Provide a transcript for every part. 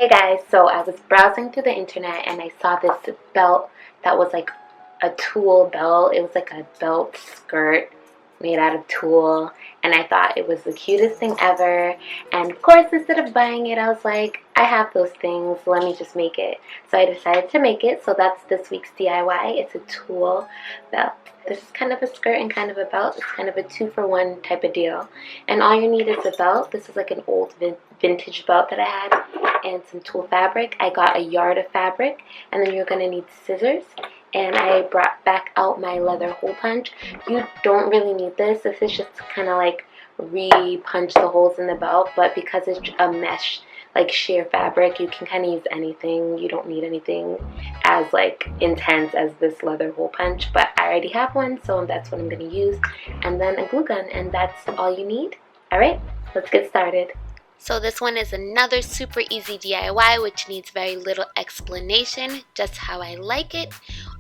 Hey guys, so I was browsing through the internet and I saw this belt that was like a tulle belt. It was like a belt skirt made out of tulle, and I thought it was the cutest thing ever. And of course, instead of buying it, I was like, I have those things, let me just make it. So I decided to make it. So that's this week's DIY. It's a tulle belt. This is kind of a skirt and kind of a belt. It's kind of a 2-for-1 type of deal. And all you need is a belt. This is like an old vintage belt that I had, and some tulle fabric. I got a yard of fabric, and then you're going to need scissors. And I brought back out my leather hole punch. You don't really need this. This is just to kind of like re-punch the holes in the belt, but because it's a mesh, like sheer fabric, you can kind of use anything. You don't need anything as like intense as this leather hole punch, but I already have one, so that's what I'm going to use. And then a glue gun, and that's all you need. Alright, let's get started. So this one is another super easy DIY, which needs very little explanation, just how I like it.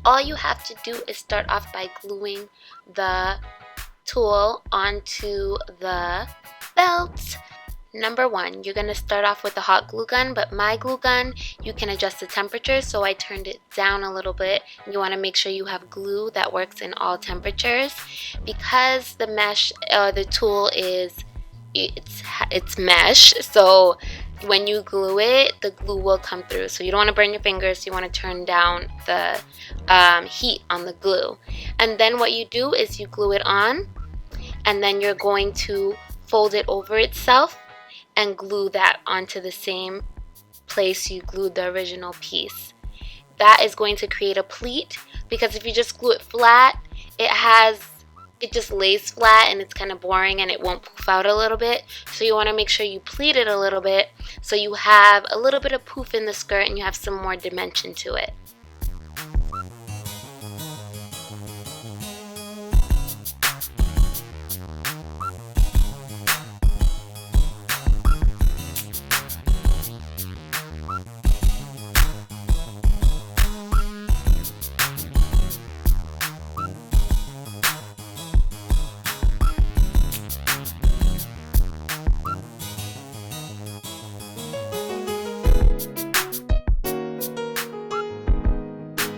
All you have to do is start off by gluing the tulle onto the belt. Number one, you're going to start off with a hot glue gun, but my glue gun, you can adjust the temperature, so I turned it down a little bit. You want to make sure you have glue that works in all temperatures, because the mesh, the tulle is it's mesh, so when you glue it, the glue will come through. So you don't want to burn your fingers, so you want to turn down the heat on the glue. And then what you do is you glue it on, and then you're going to fold it over itself and glue that onto the same place you glued the original piece. That is going to create a pleat, because if you just glue it flat, it just lays flat and it's kind of boring and it won't poof out a little bit. So you want to make sure you pleat it a little bit so you have a little bit of poof in the skirt and you have some more dimension to it.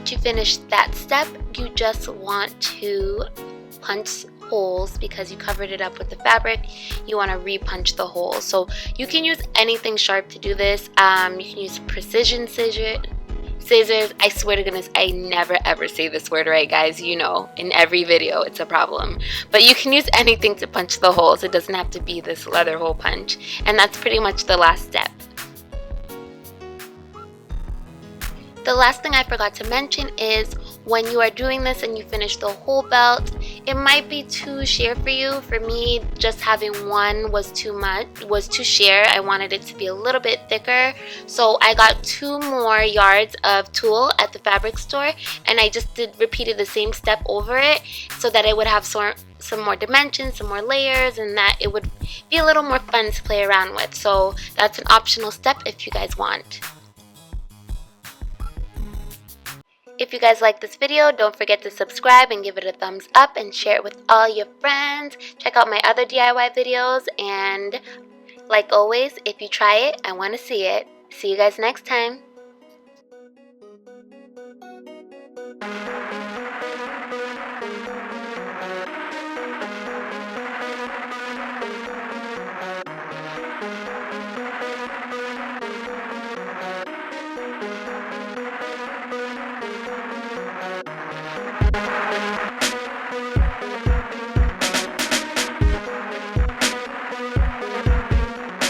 To finish that step, you just want to punch holes because you covered it up with the fabric. You want to re-punch the holes. So you can use anything sharp to do this. You can use precision scissors. I swear to goodness, I never ever say this word right, guys. You know, in every video it's a problem. But you can use anything to punch the holes. It doesn't have to be this leather hole punch. And that's pretty much the last step. The last thing I forgot to mention is when you are doing this and you finish the whole belt, it might be too sheer for you. For me, just having one was too sheer. I wanted it to be a little bit thicker. So I got 2 more yards of tulle at the fabric store, and I just repeated the same step over it so that it would have some more dimensions, some more layers, and that it would be a little more fun to play around with. So that's an optional step if you guys want. If you guys like this video, don't forget to subscribe and give it a thumbs up and share it with all your friends. Check out my other DIY videos, and like always, if you try it, I want to see it. See you guys next time.